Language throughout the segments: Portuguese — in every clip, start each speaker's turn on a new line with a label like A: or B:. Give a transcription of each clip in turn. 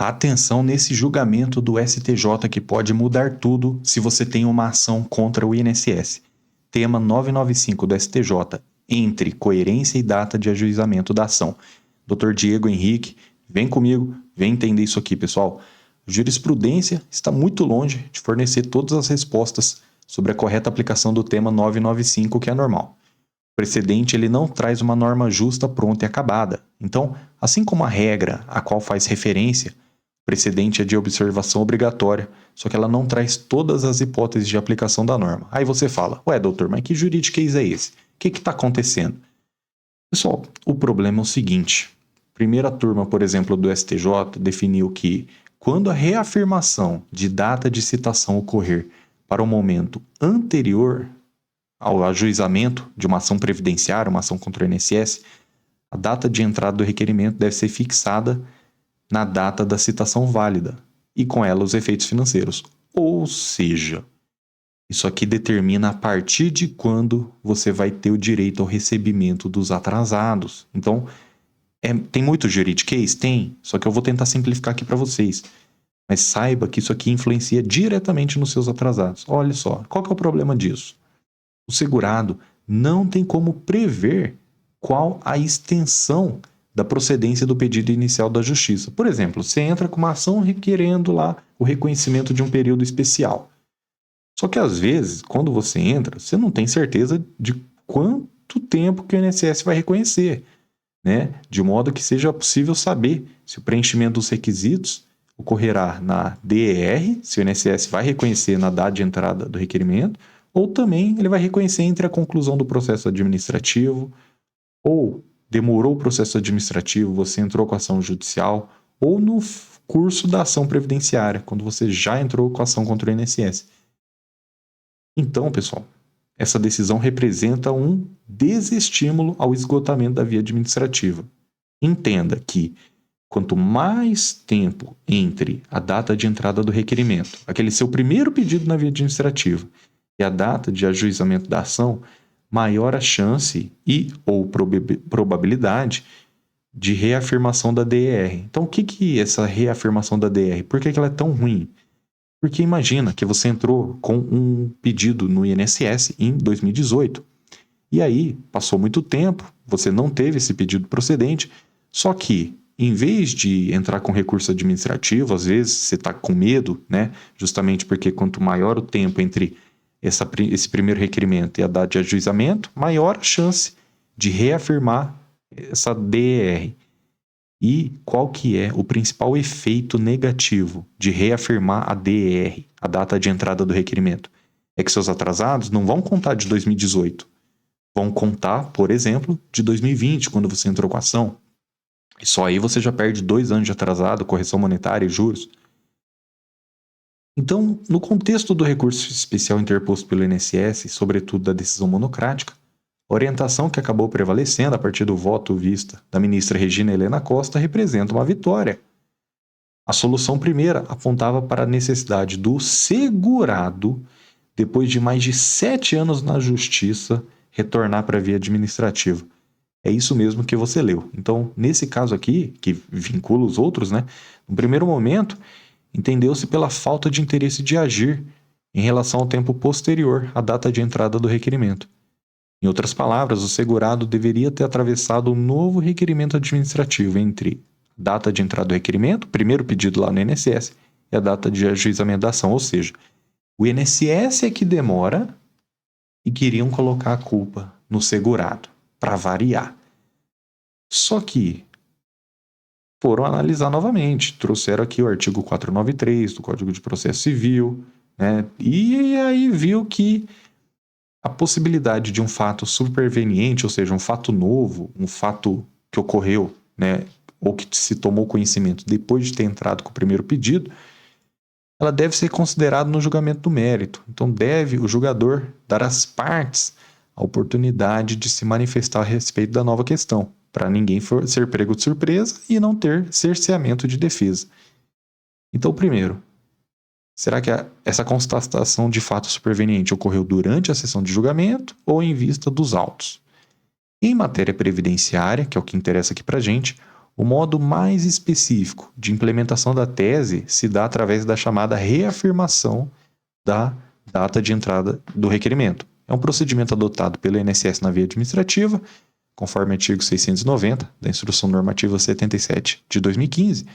A: Atenção nesse julgamento do STJ que pode mudar tudo se você tem uma ação contra o INSS. Tema 995 do STJ, entre coerência e data de ajuizamento da ação. Dr. Diego Henrique, vem comigo, vem entender isso aqui, pessoal. A jurisprudência está muito longe de fornecer todas as respostas sobre a correta aplicação do tema 995, que é normal. O precedente ele não traz uma norma justa, pronta e acabada. Então, assim como a regra a qual faz referência, o precedente é de observação obrigatória, só que ela não traz todas as hipóteses de aplicação da norma. Aí você fala, ué, doutor, mas que juridiquês é esse? O que está acontecendo? Pessoal, o problema é o seguinte. Primeira turma, por exemplo, do STJ definiu que quando a reafirmação de data de citação ocorrer para o momento anterior ao ajuizamento de uma ação previdenciária, uma ação contra o INSS, a data de entrada do requerimento deve ser fixada na data da citação válida e com ela os efeitos financeiros. Ou seja, isso aqui determina a partir de quando você vai ter o direito ao recebimento dos atrasados. Então, tem muito juridiquês? Tem, só que eu vou tentar simplificar aqui para vocês. Mas saiba que isso aqui influencia diretamente nos seus atrasados. Olha só, qual que é o problema disso? O segurado não tem como prever qual a extensão da procedência do pedido inicial da justiça. Por exemplo, você entra com uma ação requerendo lá o reconhecimento de um período especial. Só que às vezes, quando você entra, você não tem certeza de quanto tempo que o INSS vai reconhecer, né? De modo que seja possível saber se o preenchimento dos requisitos ocorrerá na DER, se o INSS vai reconhecer na data de entrada do requerimento, ou também ele vai reconhecer entre a conclusão do processo administrativo, ou demorou o processo administrativo, você entrou com a ação judicial, ou no curso da ação previdenciária, quando você já entrou com a ação contra o INSS. Então, pessoal, essa decisão representa um desestímulo ao esgotamento da via administrativa. Entenda que quanto mais tempo entre a data de entrada do requerimento, aquele seu primeiro pedido na via administrativa, e a data de ajuizamento da ação, maior a chance e ou probabilidade de reafirmação da DER. Então, o que é essa reafirmação da DER? Por que ela é tão ruim? Porque imagina que você entrou com um pedido no INSS em 2018. E aí, passou muito tempo, você não teve esse pedido procedente, só que, em vez de entrar com recurso administrativo, às vezes você está com medo, né? Justamente porque quanto maior o tempo entre esse primeiro requerimento e a data de ajuizamento, maior a chance de reafirmar essa DER. E qual que é o principal efeito negativo de reafirmar a DER, a data de entrada do requerimento? É que seus atrasados não vão contar de 2018, vão contar, por exemplo, de 2020, quando você entrou com a ação. E só aí você já perde 2 anos de atrasado, correção monetária e juros. Então, no contexto do recurso especial interposto pelo INSS, sobretudo da decisão monocrática, a orientação que acabou prevalecendo a partir do voto vista da ministra Regina Helena Costa representa uma vitória. A solução primeira apontava para a necessidade do segurado, depois de mais de 7 anos na justiça, retornar para a via administrativa. É isso mesmo que você leu. Então, nesse caso aqui, que vincula os outros, né? No primeiro momento, entendeu-se pela falta de interesse de agir em relação ao tempo posterior à data de entrada do requerimento. Em outras palavras, o segurado deveria ter atravessado um novo requerimento administrativo entre a data de entrada do requerimento, primeiro pedido lá no INSS, e a data de ajuizamento da ação. Ou seja, o INSS é que demora e queriam colocar a culpa no segurado, para variar. Só que foram analisar novamente, trouxeram aqui o artigo 493 do Código de Processo Civil, né? E aí viu que a possibilidade de um fato superveniente, ou seja, um fato novo, um fato que ocorreu, né, ou que se tomou conhecimento depois de ter entrado com o primeiro pedido, ela deve ser considerada no julgamento do mérito. Então, deve o julgador dar às partes a oportunidade de se manifestar a respeito da nova questão, para ninguém ser pego de surpresa e não ter cerceamento de defesa. Então, primeiro, será que essa constatação de fato superveniente ocorreu durante a sessão de julgamento ou em vista dos autos? Em matéria previdenciária, que é o que interessa aqui para a gente, O modo mais específico de implementação da tese se dá através da chamada reafirmação da data de entrada do requerimento. É um procedimento adotado pelo INSS na via administrativa, conforme artigo 690 da Instrução Normativa 77 de 2015,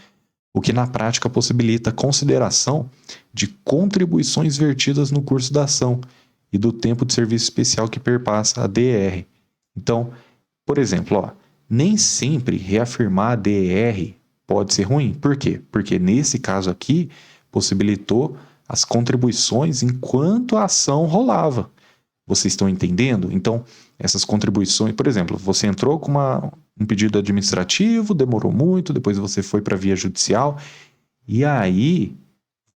A: o que na prática possibilita a consideração de contribuições vertidas no curso da ação e do tempo de serviço especial que perpassa a DER. Então, por exemplo, nem sempre reafirmar a DER pode ser ruim. Por quê? Porque nesse caso aqui, possibilitou as contribuições enquanto a ação rolava. Vocês estão entendendo? Então, essas contribuições, por exemplo, você entrou com um pedido administrativo, demorou muito, depois você foi para a via judicial, e aí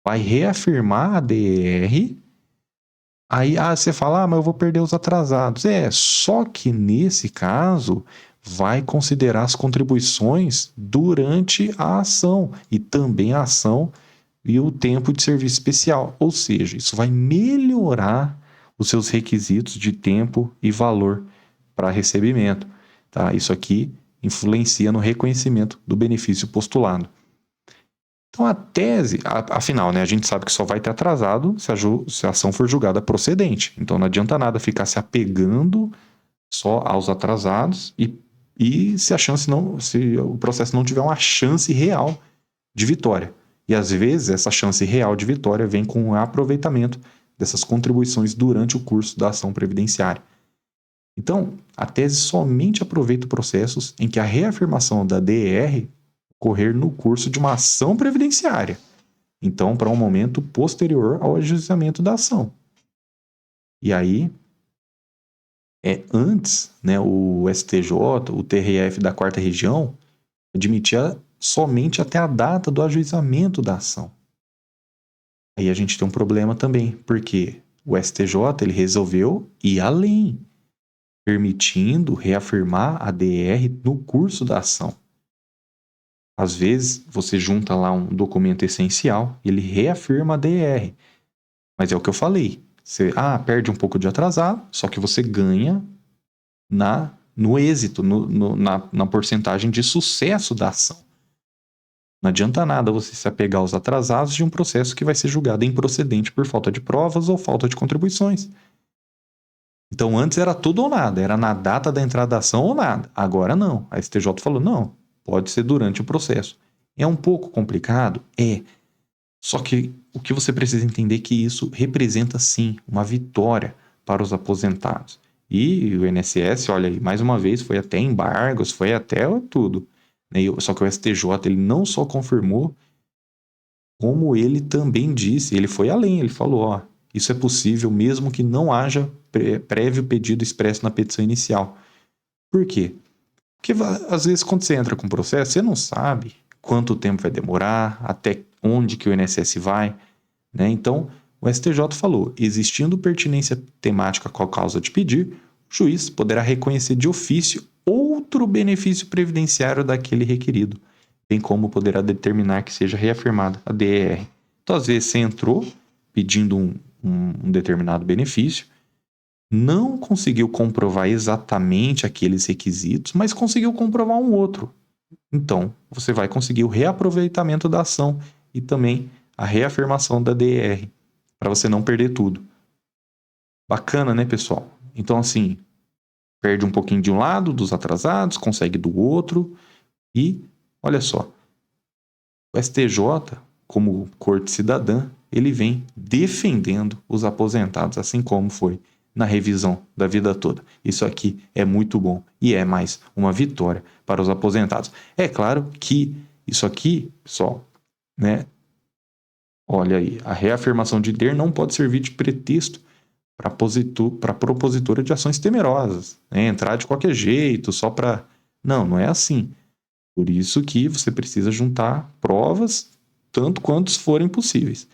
A: vai reafirmar a DER, aí você fala, mas eu vou perder os atrasados. Só que nesse caso, vai considerar as contribuições durante a ação, e também a ação e o tempo de serviço especial. Ou seja, isso vai melhorar os seus requisitos de tempo e valor para recebimento. Tá? Isso aqui influencia no reconhecimento do benefício postulado. Então a tese, afinal, a gente sabe que só vai ter atrasado se a ação for julgada procedente. Então não adianta nada ficar se apegando só aos atrasados e se o processo não tiver uma chance real de vitória. E às vezes essa chance real de vitória vem com o aproveitamento dessas contribuições durante o curso da ação previdenciária. Então, a tese somente aproveita processos em que a reafirmação da DER ocorrer no curso de uma ação previdenciária. Então, para um momento posterior ao ajuizamento da ação. E aí, antes, o STJ, o TRF da 4ª Região, admitia somente até a data do ajuizamento da ação. Aí a gente tem um problema também, porque o STJ ele resolveu ir além, permitindo reafirmar a DER no curso da ação. Às vezes, você junta lá um documento essencial, ele reafirma a DER. Mas é o que eu falei. Você perde um pouco de atrasado, só que você ganha no êxito, na porcentagem de sucesso da ação. Não adianta nada você se apegar aos atrasados de um processo que vai ser julgado improcedente por falta de provas ou falta de contribuições. Então, antes era tudo ou nada, era na data da entrada da ação ou nada. Agora não. A STJ falou, não, pode ser durante o processo. É um pouco complicado? Só que o que você precisa entender é que isso representa, sim, uma vitória para os aposentados. E o INSS, olha aí, mais uma vez, foi até embargos, foi até tudo. Só que o STJ ele não só confirmou, como ele também disse, ele foi além, ele falou, isso é possível mesmo que não haja prévio pedido expresso na petição inicial. Por quê? Porque às vezes quando você entra com o processo, você não sabe quanto tempo vai demorar, até onde que o INSS vai, Então, o STJ falou, existindo pertinência temática com a causa de pedir, o juiz poderá reconhecer de ofício outro benefício previdenciário daquele requerido, bem como poderá determinar que seja reafirmada a DER. Então, às vezes, você entrou pedindo um determinado benefício, não conseguiu comprovar exatamente aqueles requisitos, mas conseguiu comprovar um outro. Então, você vai conseguir o reaproveitamento da ação e também a reafirmação da DER, para você não perder tudo. Bacana, né, pessoal? Então, assim, perde um pouquinho de um lado, dos atrasados, consegue do outro. E, olha só, o STJ, como corte cidadã, ele vem defendendo os aposentados, assim como foi na revisão da vida toda. Isso aqui é muito bom e é mais uma vitória para os aposentados. É claro que isso aqui, pessoal, olha aí, a reafirmação de DER não pode servir de pretexto para propositura de ações temerosas, entrar de qualquer jeito, só para... Não é assim. Por isso que você precisa juntar provas tanto quantos forem possíveis.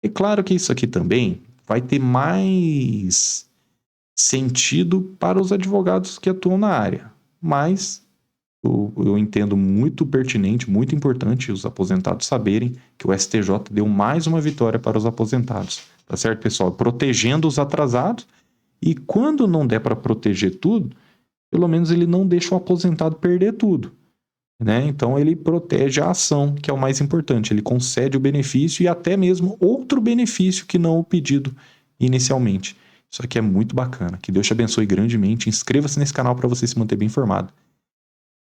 A: É claro que isso aqui também vai ter mais sentido para os advogados que atuam na área, mas eu entendo muito pertinente, muito importante os aposentados saberem que o STJ deu mais uma vitória para os aposentados. Tá certo, pessoal? Protegendo os atrasados e quando não der para proteger tudo, pelo menos ele não deixa o aposentado perder tudo. né? Então ele protege a ação, que é o mais importante. Ele concede o benefício e até mesmo outro benefício que não o pedido inicialmente. Isso aqui é muito bacana. Que Deus te abençoe grandemente. Inscreva-se nesse canal para você se manter bem informado.